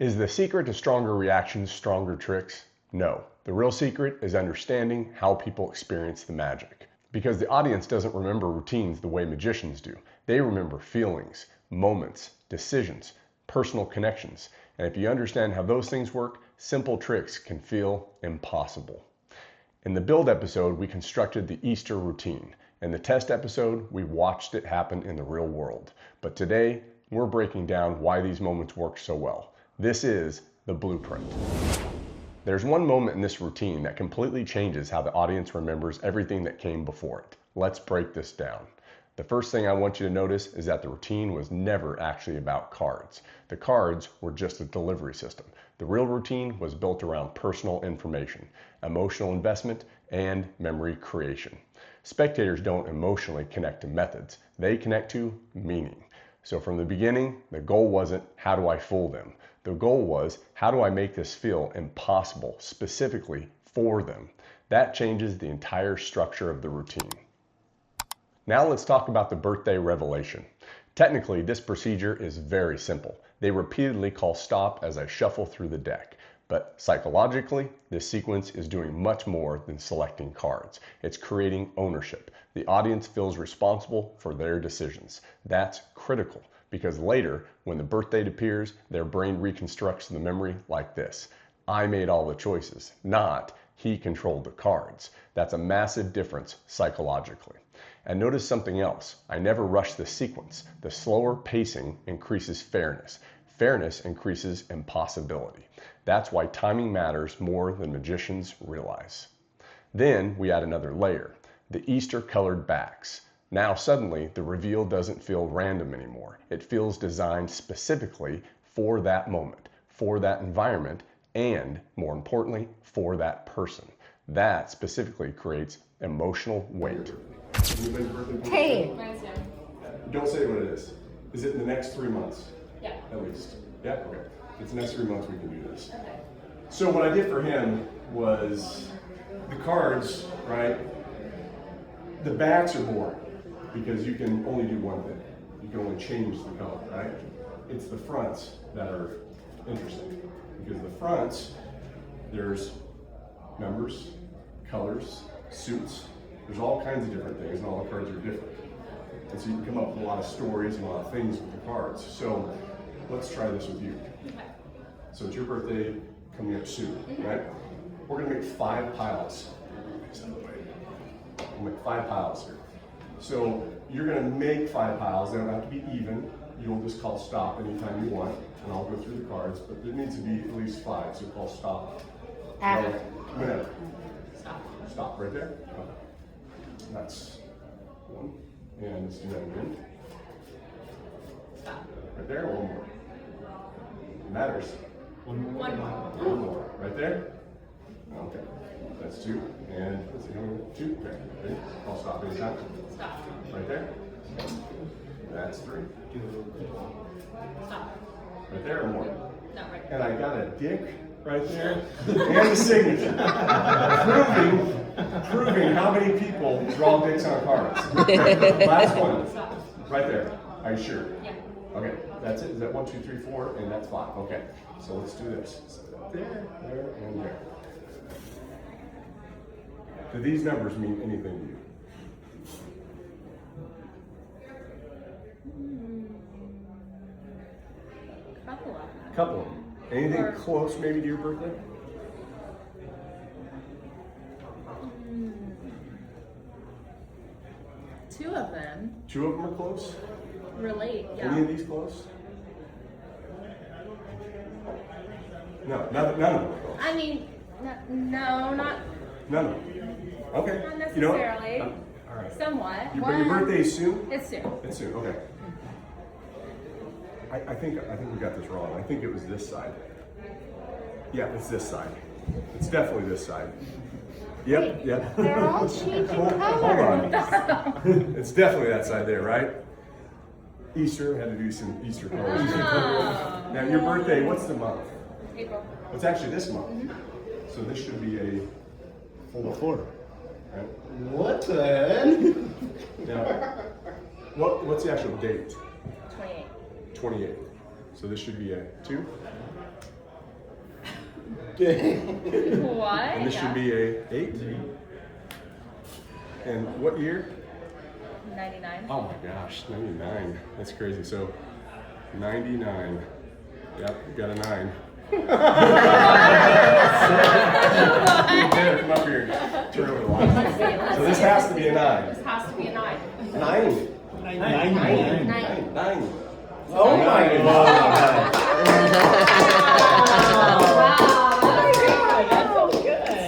Is the secret to stronger reactions stronger tricks? No. The real secret is understanding how people experience the magic. Because the audience doesn't remember routines the way magicians do. They remember feelings, moments, decisions, personal connections. And if you understand how those things work, simple tricks can feel impossible. In the build episode, we constructed the Easter routine. In the test episode, we watched it happen in the real world. But today, we're breaking down why these moments work so well. This is the blueprint. There's one moment in this routine that completely changes how the audience remembers everything that came before it. Let's break this down. The first thing I want you to notice is that the routine was never actually about cards. The cards were just a delivery system. The real routine was built around personal information, emotional investment, and memory creation. Spectators don't emotionally connect to methods. They connect to meaning. So from the beginning, the goal wasn't, how do I fool them? The goal was, how do I make this feel impossible, specifically for them? That changes the entire structure of the routine. Now let's talk about the birthday revelation. Technically, this procedure is very simple. They repeatedly call stop as I shuffle through the deck. But psychologically, this sequence is doing much more than selecting cards. It's creating ownership. The audience feels responsible for their decisions. That's critical because later, when the birth date appears, their brain reconstructs the memory like this. I made all the choices, not he controlled the cards. That's a massive difference psychologically. And notice something else. I never rush the sequence. The slower pacing increases fairness. Fairness increases impossibility. That's why timing matters more than magicians realize. Then we add another layer, the Easter colored backs. Now suddenly the reveal doesn't feel random anymore. It feels designed specifically for that moment, for that environment, and more importantly, for that person. That specifically creates emotional weight. Hey. Don't say what it is. Is it in the next 3 months? Yeah. At least. Yeah? Okay. It's the next 3 months we can do this. Okay. So what I did for him was the cards, right? The backs are boring because you can only do one thing. You can only change the color, right? It's the fronts that are interesting because the fronts, there's numbers, colors, suits. There's all kinds of different things and all the cards are different. And so you can come up with a lot of stories and a lot of things with the cards. So let's try this with you. Okay. So it's your birthday coming up soon, right? We're gonna make 5 piles. We'll make 5 piles here. So you're gonna make 5 piles. They don't have to be even. You'll just call stop anytime you want, and I'll go through the cards, but it needs to be at least 5, so call stop. After. Whenever. Stop. Stop right there. Okay. That's 1. And let's do that again. Stop. Right there, 1 more. It matters. One more. 1 more. Right there? Okay. That's 2. And let's see, 2. Okay. Ready? I'll stop anytime. Stop. Right there. That's 3. Stop. Right there or more? Not right. And I got a dick right there and a signature. proving how many people draw dicks on cards. Last one. Stop. Right there. Are you sure? Yeah. Okay, that's it. Is that 1, 2, 3, 4? And that's 5. Okay, so let's do this. So there, and there. Do these numbers mean anything to you? Couple of them. Couple of them. Anything Or- close maybe to your birthday? Two of them 2 of them are close? relate. Any of these close? No, none of them are close. I mean, no, not None of them. Okay. not You know what? necessarily. All right. Somewhat. But your birthday is soon? It's soon. It's soon, okay. I think we got this wrong. I think it was this side. Yeah, it's this side. It's definitely this side. Yep, Wait, yep. They're all changing Hold colors. on. It's definitely that side there, right? Easter, had to do some Easter colors. Oh. Now, your birthday, what's the month? April. What's actually this month? So this should be a 4. Right? What the heck? Now, what's the actual date? 28. 28. So this should be a 2. What? And this should be a 8. And what year? 99. Oh my gosh, 99. That's crazy. So 99. Yep, you got a 9. Come up here. Turn over the light. So this has to be a 9. This has to be a 9. 9. 9. 9. Oh my God.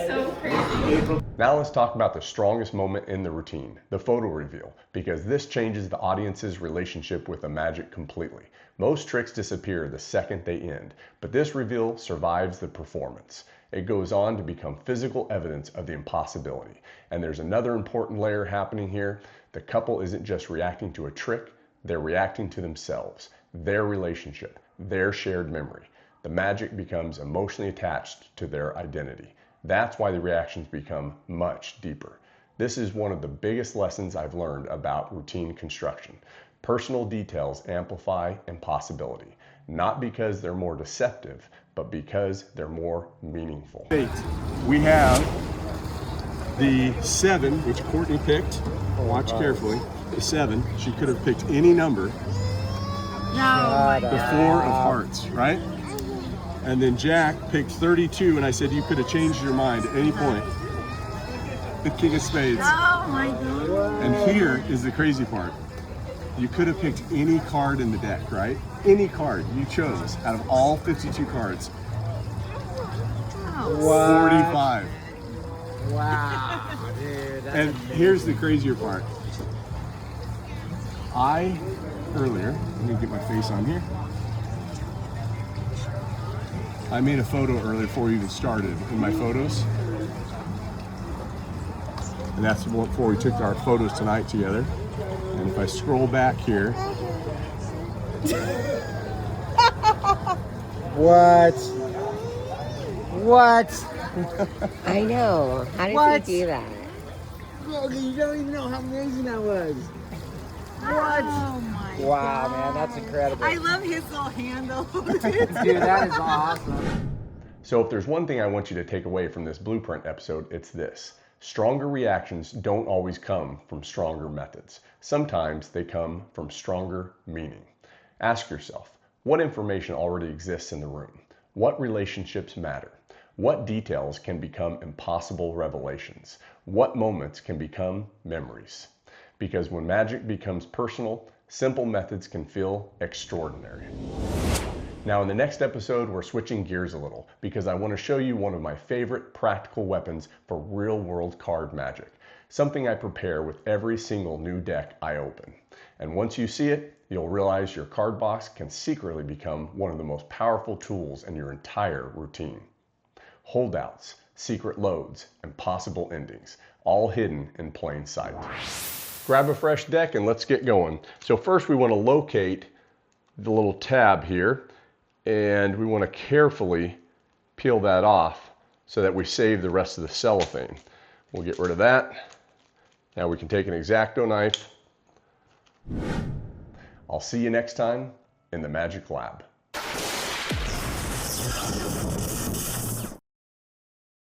So crazy. Now let's talk about the strongest moment in the routine, the photo reveal, because this changes the audience's relationship with the magic completely. Most tricks disappear the second they end, but this reveal survives the performance. It goes on to become physical evidence of the impossibility. And there's another important layer happening here. The couple isn't just reacting to a trick, they're reacting to themselves, their relationship, their shared memory. The magic becomes emotionally attached to their identity. That's why the reactions become much deeper. This is one of the biggest lessons I've learned about routine construction. Personal details amplify impossibility, not because they're more deceptive, but because they're more meaningful. 8. We have the 7, which Courtney picked. Watch carefully. The 7. She could have picked any number. The 4 of hearts, right? And then Jack picked 32, and I said you could have changed your mind at any point. The King of Spades. Oh my God. And here is the crazy part. You could have picked any card in the deck, right? Any card you chose out of all 52 cards. 45. Wow, dude. And here's the crazier part. Earlier, let me get my face on here. I made a photo earlier before we even started in my photos. And that's before we took our photos tonight together. And if I scroll back here. What? What? I know. How did What? you do that? Look, you don't even know how amazing that was. What? Oh my Wow, God. man, that's incredible. I love his little handle. Dude, that is awesome. So if there's one thing I want you to take away from this blueprint episode, it's this. Stronger reactions don't always come from stronger methods. Sometimes they come from stronger meaning. Ask yourself, what information already exists in the room? What relationships matter? What details can become impossible revelations? What moments can become memories? Because when magic becomes personal, simple methods can feel extraordinary. Now in the next episode, we're switching gears a little because I want to show you one of my favorite practical weapons for real-world card magic. Something I prepare with every single new deck I open. And once you see it, you'll realize your card box can secretly become one of the most powerful tools in your entire routine. Holdouts, secret loads, and possible endings, all hidden in plain sight. Grab a fresh deck and let's get going. So first we want to locate the little tab here, and we want to carefully peel that off so that we save the rest of the cellophane. We'll get rid of that. Now we can take an X-Acto knife. I'll see you next time in the Magic Lab.